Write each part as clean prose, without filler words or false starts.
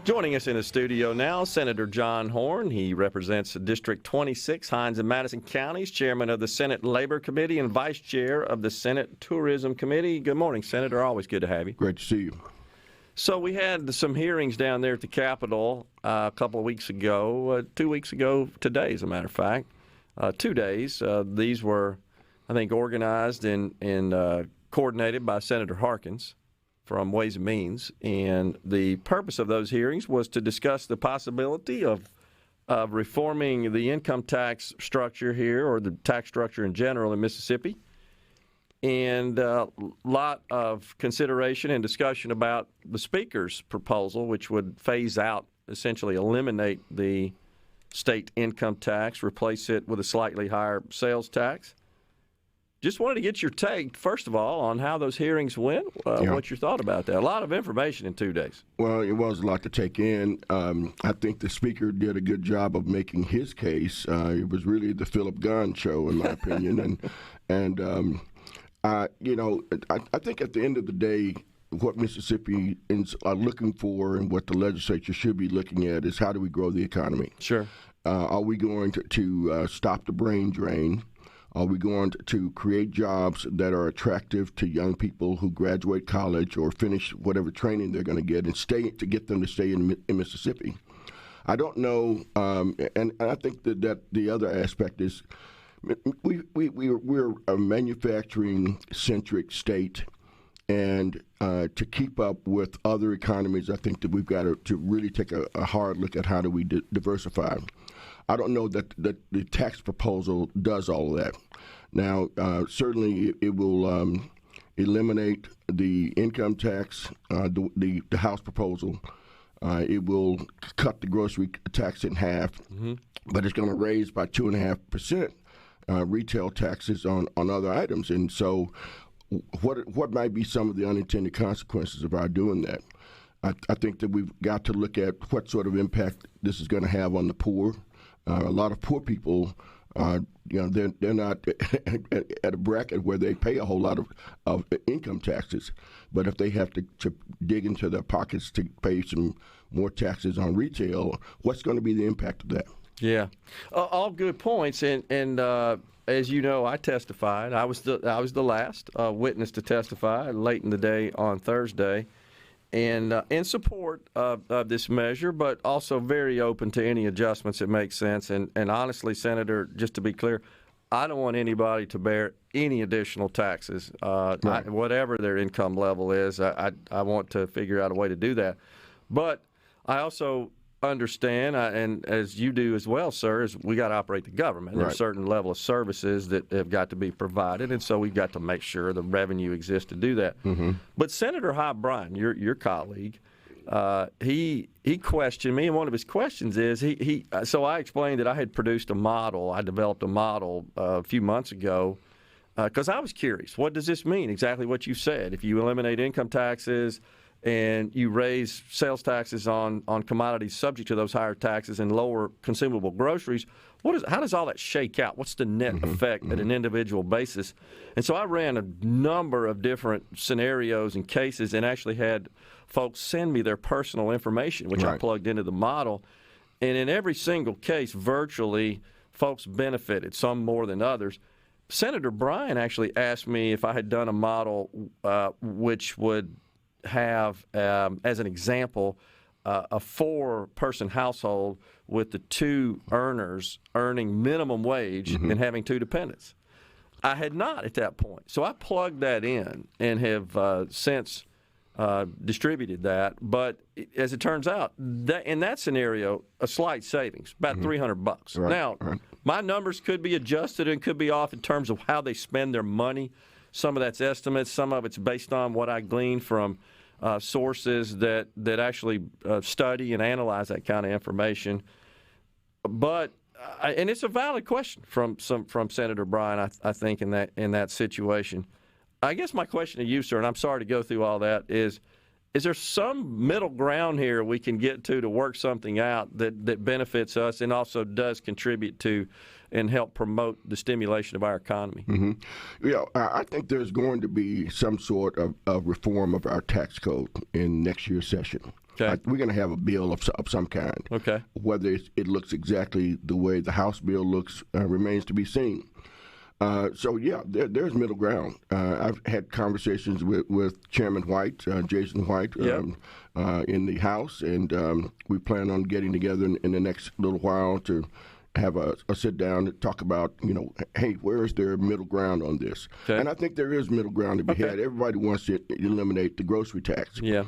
Joining us in the studio now, Senator John Horhn. He represents District 26, Hinds and Madison counties, chairman of the Senate Labor Cmte and vice chair of the Senate Tourism Cmte. Good morning, Senator. Always good to have you. Great to see you. So we had some hearings down there at the Capitol a couple of weeks ago, 2 weeks ago today, as a matter of fact. 2 days. These were, I think, organized and coordinated by Senator Harkins from Ways and Means, and the purpose of those hearings was to discuss the possibility of reforming the income tax structure here, or the tax structure in general in Mississippi, and a lot of consideration and discussion about the Speaker's proposal, which would phase out, essentially eliminate the state income tax, replace it with a slightly higher sales tax. Just wanted to get your take, first of all, on how those hearings went, what your thought about that. A lot of information in 2 days. Well, it was a lot to take in. I think the Speaker did a good job of making his case. It was really the Philip Gunn show, in my opinion. I think at the end of the day, what Mississippians are looking for and what the legislature should be looking at is how do we grow the economy? Sure. Are we going to stop the brain drain? Are we going to create jobs that are attractive to young people who graduate college or finish whatever training they're going to get and get them to stay in Mississippi? I don't know, and I think that the other aspect is we're a manufacturing-centric state, and to keep up with other economies, I think that we've got to really take a hard look at how do we diversify. I don't know that the tax proposal does all of that. Now, certainly it will eliminate the income tax, the House proposal. It will cut the grocery tax in half, but it's going to raise by 2.5% retail taxes on other items. And so what might be some of the unintended consequences of our doing that? I think that we've got to look at what sort of impact this is going to have on the poor. A lot of poor people, they're not at a bracket where they pay a whole lot of income taxes. But if they have to dig into their pockets to pay some more taxes on retail, what's going to be the impact of that? Yeah, all good points. And as you know, I testified. I was the last witness to testify late in the day on Thursday. And in support of this measure, but also very open to any adjustments that make sense. And honestly, Senator, just to be clear, I don't want anybody to bear any additional taxes, right. Whatever their income level is. I want to figure out a way to do that. But I also understand, and as you do as well, sir, is we got to operate the government. Right. There's a certain level of services that have got to be provided, and so we've got to make sure the revenue exists to do that. Mm-hmm. But Senator Hobb Bryan, your colleague, he questioned me, and one of his questions is so I explained that I had produced a model. I developed a model a few months ago because I was curious. What does this mean? Exactly what you said. If you eliminate income taxes and you raise sales taxes on commodities subject to those higher taxes and lower consumable groceries, how does all that shake out? What's the net effect at an individual basis? And so I ran a number of different scenarios and cases and actually had folks send me their personal information, which I plugged into the model. And in every single case, virtually, folks benefited, some more than others. Senator Bryan actually asked me if I had done a model which would have, as an example, a 4-person household with the 2 earners earning minimum wage and having 2 dependents. I had not at that point. So I plugged that in and have since distributed that. But as it turns out, in that scenario, a slight savings, about $300. Right. Now, my numbers could be adjusted and could be off in terms of how they spend their money. Some of that's estimates. Some of it's based on what I gleaned from sources that actually study and analyze that kind of information. But and it's a valid question from Senator Bryan, I think, in that situation. I guess my question to you, sir, and I'm sorry to go through all that, is there some middle ground here we can get to work something out that benefits us and also does contribute to and help promote the stimulation of our economy? Mm-hmm. Yeah, I think there's going to be some sort of reform of our tax code in next year's session. Okay. We're going to have a bill of some kind. Okay. Whether it looks exactly the way the House bill looks remains to be seen. There's middle ground. I've had conversations with Chairman White, Jason White, in the House, and we plan on getting together in the next little while to have a sit down and talk about, hey, where is there middle ground on this? Okay. And I think there is middle ground to be had. Everybody wants to eliminate the grocery tax. Yeah.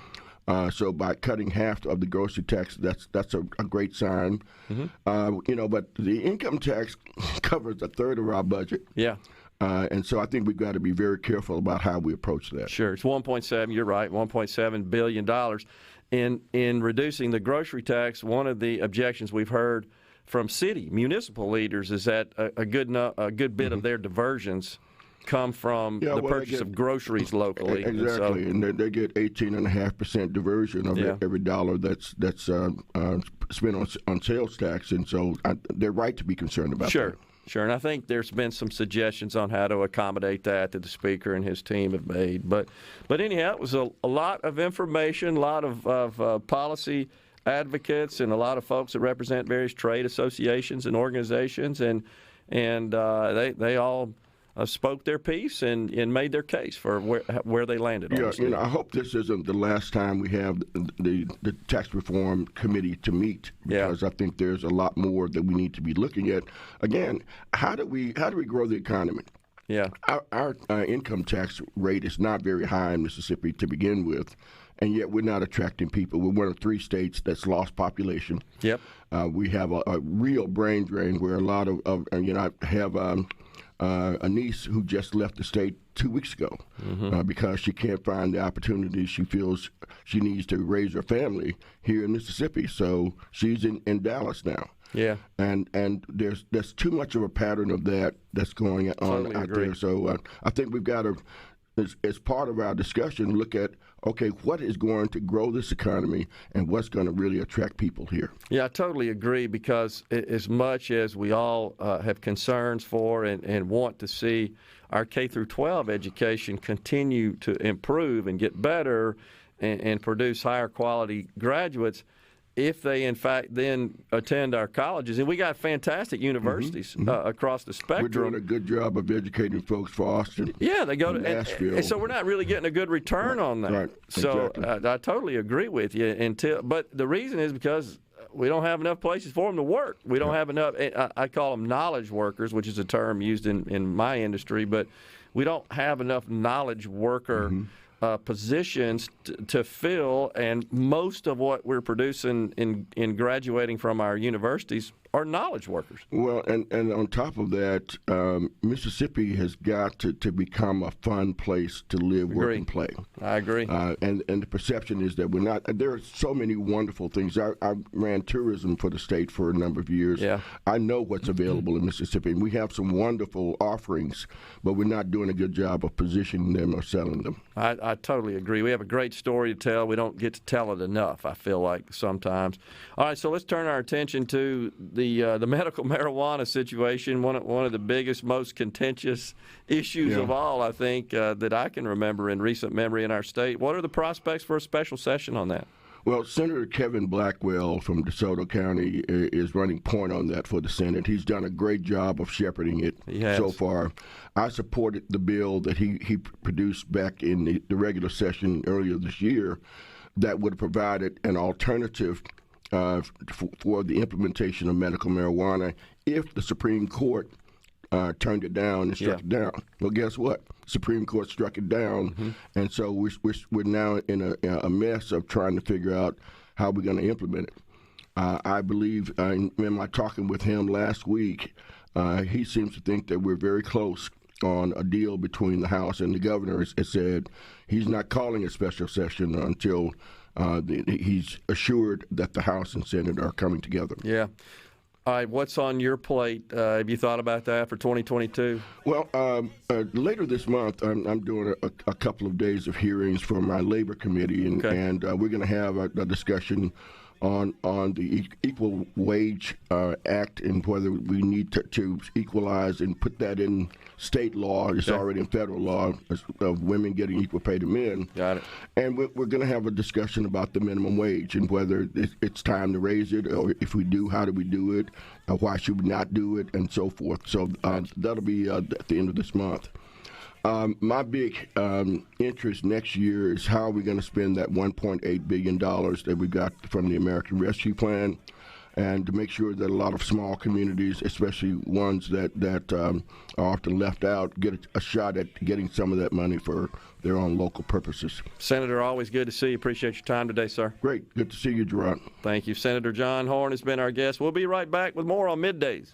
So by cutting half of the grocery tax, that's a great sign. Mm-hmm. But the income tax covers a third of our budget. Yeah. And so I think we've got to be very careful about how we approach that. Sure. It's 1.7, you're right, $1.7 billion. In reducing the grocery tax, one of the objections we've heard from municipal leaders is that a good bit mm-hmm. of their diversions come from the purchase of groceries locally. Exactly, and they get 18.5% diversion of every dollar that's spent on sales tax, and so they're right to be concerned about that. Sure, and I think there's been some suggestions on how to accommodate that the Speaker and his team have made. But anyhow, it was a lot of information, a lot of policy advocates, and a lot of folks that represent various trade associations and organizations, and they all spoke their piece and made their case for where they landed. Yeah, I hope this isn't the last time we have the tax reform committee to meet, because I think there's a lot more that we need to be looking at. Again, how do we grow the economy? Yeah, our income tax rate is not very high in Mississippi to begin with, and yet we're not attracting people. We're one of 3 states that's lost population. Yep. We have a real brain drain where a lot of I have a niece who just left the state 2 weeks ago mm-hmm. Because she can't find the opportunity she feels she needs to raise her family here in Mississippi. So she's in Dallas now. Yeah. And there's too much of a pattern of that's going on totally out agree. there. So I think we've got to, as part of our discussion, look at, okay, what is going to grow this economy and what's going to really attract people here? Yeah, I totally agree, because as much as we all have concerns for and want to see our K through 12 education continue to improve and get better and produce higher quality graduates, if they, in fact, then attend our colleges. And we got fantastic universities mm-hmm. Across the spectrum. We're doing a good job of educating folks for Austin. Yeah, they go to Nashville. And so we're not really getting a good return on that. Right. So exactly. I totally agree with you. But the reason is because we don't have enough places for them to work. We don't have enough. I call them knowledge workers, which is a term used in my industry. But we don't have enough knowledge worker mm-hmm. Positions to fill, and most of what we're producing in graduating from our universities are knowledge workers. Well, and on top of that, Mississippi has got to become a fun place to live, work, and play. I agree. And the perception is that we're not. There are so many wonderful things. I ran tourism for the state for a number of years. Yeah. I know what's available in Mississippi, and we have some wonderful offerings, but we're not doing a good job of positioning them or selling them. I totally agree. We have a great story to tell. We don't get to tell it enough, I feel like, sometimes. All right, so let's turn our attention to the medical marijuana situation, one of the biggest, most contentious issues of all, I think, that I can remember in recent memory in our state. What are the prospects for a special session on that? Well, Senator Kevin Blackwell from DeSoto County is running point on that for the Senate. He's done a great job of shepherding it so far. I supported the bill that he produced back in the regular session earlier this year that would have provided an alternative for the implementation of medical marijuana if the Supreme Court turned it down and struck it down. Well, guess what? Supreme Court struck it down, mm-hmm. and so we're now in a mess of trying to figure out how we're going to implement it. I believe in my talking with him last week, he seems to think that we're very close on a deal between the House, and the governor has said he's not calling a special session until he's assured that the House and Senate are coming together. Yeah. All right, what's on your plate? Have you thought about that for 2022? Well, later this month, I'm doing a couple of days of hearings for my Labor Cmte, and we're going to have a discussion on the Equal Wage Act and whether we need to equalize and put that in state law. It's already in federal law of women getting equal pay to men. Got it. And we're going to have a discussion about the minimum wage and whether it's time to raise it, or if we do, how do we do it, why should we not do it, and so forth. So that'll be at the end of this month. My big interest next year is how are we going to spend that $1.8 billion that we got from the American Rescue Plan, and to make sure that a lot of small communities, especially ones that are often left out, get a shot at getting some of that money for their own local purposes. Senator, always good to see you. Appreciate your time today, sir. Great. Good to see you, Gerard. Thank you. Senator John Horhn has been our guest. We'll be right back with more on Middays.